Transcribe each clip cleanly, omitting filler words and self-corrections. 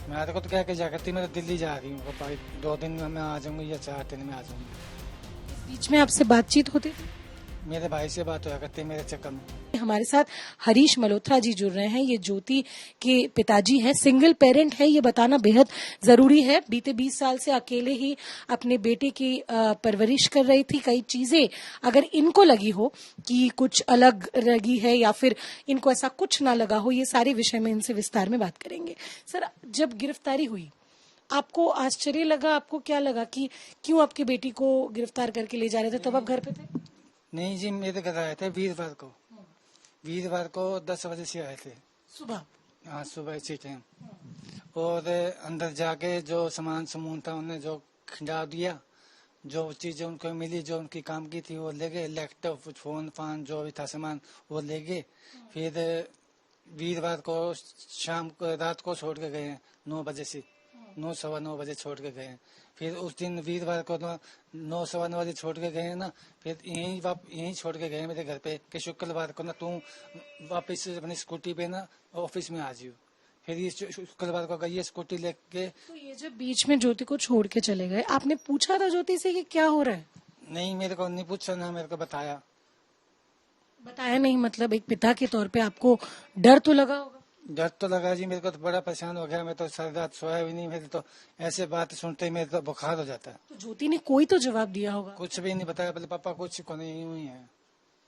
मेरे को तो क्या क्या करती, मैं तो दिल्ली जा रही हूँ पापा, 2 दिन में मैं आ जाऊंगी या 4 दिन में आ जाऊंगी। बीच में आपसे बातचीत होती थी? मेरे भाई से बात होया करती है मेरे चक्कर में। हमारे साथ हरीश मल्होत्रा जी जुड़ रहे हैं। ये ज्योति के पिताजी हैं, सिंगल पेरेंट है, ये बताना बेहद जरूरी है। बीते 20 साल से अकेले ही अपने बेटे की परवरिश कर रही थी। कई चीजें अगर इनको लगी हो कि कुछ अलग लगी है या फिर इनको ऐसा कुछ ना लगा हो, ये सारे विषय में इनसे विस्तार में बात करेंगे। सर, जब गिरफ्तारी हुई आपको आश्चर्य लगा? आपको क्या लगा कि क्यों आपकी बेटी को गिरफ्तार करके ले जा रहे थे? तब आप घर पे थे? नहीं जी, मेरे घर आए थे वीरवार को 10 बजे से आए थे। सुबह? हाँ, सुबह इसी टाइम। और अंदर जाके जो सामान समून था उन्हें जो खिंडा दिया, जो चीजें उनको मिली जो उनकी काम की थी वो ले गए, लैपटॉप फोन फान जो भी था सामान वो ले गए। फिर वीरवार को शाम को रात को छोड़ के गए हैं 9 बजे से, 9 सवा 9 बजे छोड़ के गए हैं। फिर उस दिन वीरवार को 9 सवा 9 बजे छोड़ के गए हैं ना, फिर यहीं छोड़ के गए मेरे घर पे कि शुक्रवार को ना तू वापस अपनी स्कूटी पे ना ऑफिस में आ जियो। फिर ये शुक्रवार को गई है स्कूटी लेके। तो ये जब बीच में ज्योति को छोड़ के चले गए, आपने पूछा था ज्योति से कि क्या हो रहा है? नहीं, मेरे को नहीं पूछा, ना मेरे को बताया। बताया नहीं? मतलब एक पिता के तौर पे आपको डर तो लगा होगा? डर तो लगा जी, मेरे को तो बड़ा परेशान हो गया। मैं तो सारी रात सोया भी नहीं। मेरे तो ऐसे बात सुनते ही मेरे तो बुखार हो जाता है। तो ज्योति ने कोई तो जवाब दिया होगा? कुछ भी नहीं बताया, बोले पापा कुछ को नहीं हुई है।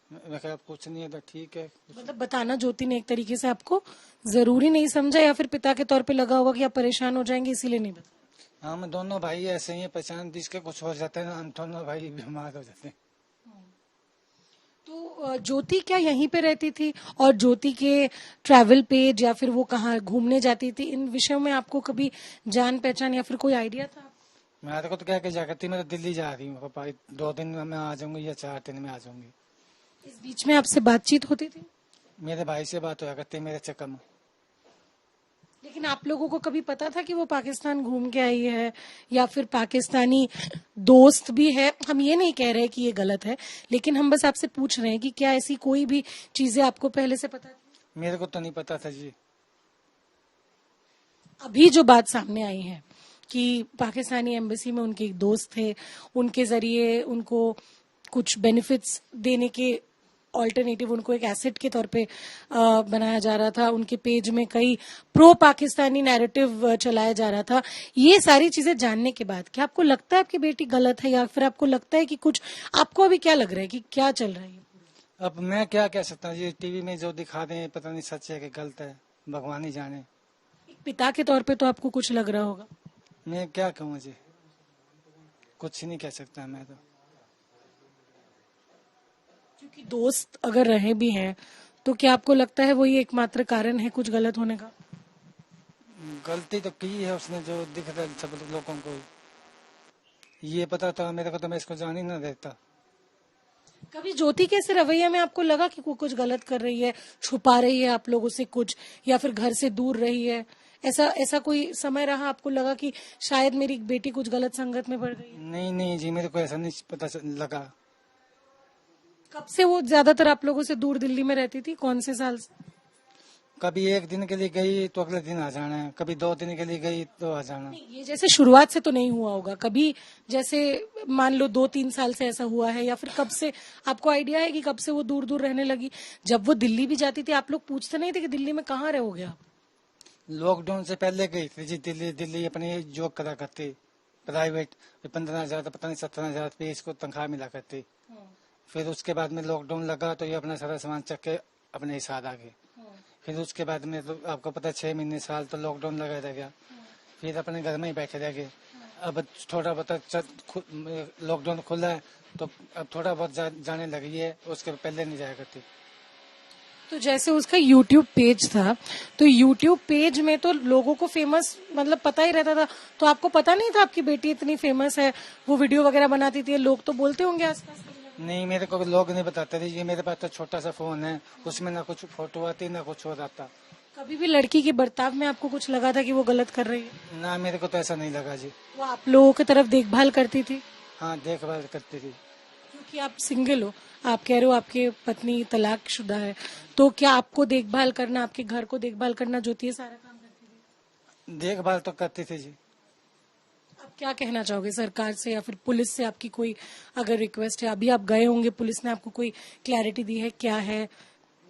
मैं कहा कुछ नहीं है तो ठीक है। मतलब बताना ज्योति ने एक तरीके से आपको जरूरी नहीं समझा या फिर पिता के तौर पे लगा होगा कि आप परेशान हो जाएंगे इसीलिए नहीं बताया? हाँ, हम दोनों भाई ऐसे ही परेशान, जिसके कुछ हो जाता है ना, हम दोनों भाई बीमार हो जाते हैं। तो ज्योति क्या यहीं पे रहती थी? और ज्योति के ट्रैवल पेज या फिर वो कहाँ घूमने जाती थी, इन विषयों में आपको कभी जान पहचान या फिर कोई आइडिया था? मेरे को तो क्या क्या करती, मैं तो दिल्ली जा रही हूँ पापा, 2 दिन में मैं आ जाऊंगी या 4 दिन में आ जाऊंगी। इस बीच में आपसे बातचीत होती थी? मेरे भाई से बात होया करती है मेरे चक्कर में। लेकिन आप लोगों को कभी पता था कि वो पाकिस्तान घूम के आई है या फिर पाकिस्तानी दोस्त भी है? हम ये नहीं कह रहे कि ये गलत है, लेकिन हम बस आपसे पूछ रहे हैं कि क्या ऐसी कोई भी चीजें आपको पहले से पता थी? मेरे को तो नहीं पता था जी। अभी जो बात सामने आई है कि पाकिस्तानी एम्बेसी में उनके एक दोस्त थे, उनके जरिए उनको कुछ बेनिफिट्स देने के ऑल्टरनेटिव उनको एक एसेट के तौर पे बनाया जा रहा था, उनके पेज में कई प्रो पाकिस्तानी नैरेटिव चलाया जा रहा था। ये सारी चीजें जानने के बाद क्या आपको लगता है आपकी बेटी गलत है या फिर आपको लगता है कि कुछ, आपको अभी क्या लग रहा है कि क्या चल रहा है? अब मैं क्या कह सकता हूँ जी, टीवी में जो दिखा रहे हैं पता नहीं सच है कि गलत है, भगवान ही जाने। एक पिता के तौर पे तो आपको कुछ लग रहा होगा? मैं क्या कहूँ जी, कुछ नहीं कह सकता मैं तो। क्योंकि दोस्त अगर रहे भी हैं तो क्या आपको लगता है वही एकमात्र कारण है कुछ गलत होने का? गलती तो की है उसने, जो दिख रहा है सब लोगों को ये पता था, मेरे को तो मैं इसको जान ही ना देता। कभी ज्योति के ऐसे रवैया में आपको लगा कि वो कुछ गलत कर रही है, छुपा रही है आप लोगों से कुछ, या फिर घर से दूर रही है? ऐसा ऐसा कोई समय रहा आपको लगा कि शायद मेरी बेटी कुछ गलत संगत में पड़ गई है? नहीं नहीं जी, मेरे को ऐसा नहीं पता लगा। कब से वो ज्यादातर आप लोगों से दूर दिल्ली में रहती थी? कौन से साल से? कभी 1 दिन के लिए गई तो अगले दिन आ जाना है, कभी 2 दिन के लिए गई तो आ जाना। नहीं, ये जैसे शुरुआत से तो नहीं हुआ होगा कभी, जैसे मान लो 2-3 साल से ऐसा हुआ है, या फिर कब से आपको आइडिया है कि कब से वो दूर दूर रहने लगी? जब वो दिल्ली भी जाती थी आप लोग पूछते नहीं थे कि दिल्ली में कहाँ रहोगे आप? लॉकडाउन से पहले गई थी जी दिल्ली। दिल्ली अपनी जॉब करा करती प्राइवेट, 15,000 पता नहीं 17,000 रुपये इसको तनख्वाह मिला करती। फिर उसके बाद में लॉकडाउन लगा तो ये अपना सारा सामान चक के अपने हिसाब आ गए। फिर उसके बाद में तो आपको पता 6 महीने साल तो लॉकडाउन लगा रह गया। फिर अपने घर में ही बैठे रह गए। अब थोड़ा बहुत लॉकडाउन खुला है तो अब थोड़ा बहुत जाने लगी है, उसके पहले नहीं जाया करती। तो जैसे उसका YouTube पेज था, तो YouTube पेज में तो लोगों को फेमस मतलब पता ही रहता था, तो आपको पता नहीं था आपकी बेटी इतनी फेमस है? वो वीडियो वगैरह बनाती थी, लोग तो बोलते होंगे आसपास? नहीं, मेरे को लोग नहीं बताते थे ये, मेरे पास तो छोटा सा फोन है, उसमें ना कुछ फोटो आती ना कुछ हो जाता। कभी भी लड़की के बर्ताव में आपको कुछ लगा था कि वो गलत कर रही है? ना, मेरे को तो ऐसा नहीं लगा जी। वो आप लोगों की तरफ देखभाल करती थी? हाँ, देखभाल करती थी। क्योंकि आप सिंगल हो, आप कह रहे हो आपकी पत्नी तलाकशुदा है, तो क्या आपको देखभाल करना, आपके घर को देखभाल करना ज्योति ये सारा काम करती थी? देखभाल तो करती थी जी। आप क्या कहना चाहोगे सरकार से या फिर पुलिस से? आपकी कोई अगर रिक्वेस्ट है, अभी आप गए होंगे, पुलिस ने आपको कोई क्लैरिटी दी है क्या है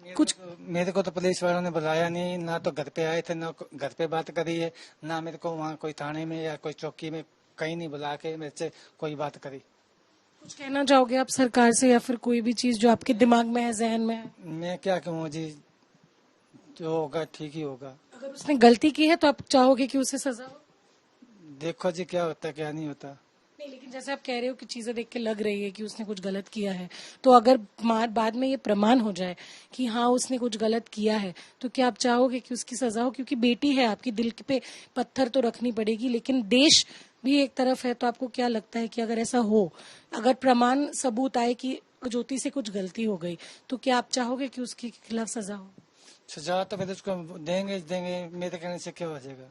कुछ? मेरे को तो पुलिस वालों ने बुलाया नहीं, ना तो घर पे आए थे, ना घर पे बात करी है, ना मेरे को वहाँ कोई थाने में या कोई चौकी में कहीं नहीं बुला के मेरे से कोई बात करी। कुछ कहना चाहोगे आप सरकार से या फिर कोई भी चीज जो आपके दिमाग में है, जहन में है? मैं क्या कहूँ जी, जो होगा ठीक ही होगा। अगर उसने गलती की है तो आप चाहोगे कि उसे सजा हो? देखो जी क्या होता है क्या नहीं होता। नहीं, लेकिन जैसे आप कह रहे हो कि चीजें देख के लग रही है कि उसने कुछ गलत किया है, तो अगर बाद में ये प्रमाण हो जाए कि हाँ उसने कुछ गलत किया है, तो क्या आप चाहोगे कि उसकी सजा हो? क्योंकि बेटी है आपकी, दिल पे पत्थर तो रखनी पड़ेगी, लेकिन देश भी एक तरफ है। तो आपको क्या लगता है कि अगर ऐसा हो, अगर प्रमाण सबूत आए कि ज्योति से कुछ गलती हो गई, तो क्या आप चाहोगे कि उसके खिलाफ सजा हो? सजा तो फिर उसको देंगे ही देंगे, मेरे कहने से क्या हो जाएगा।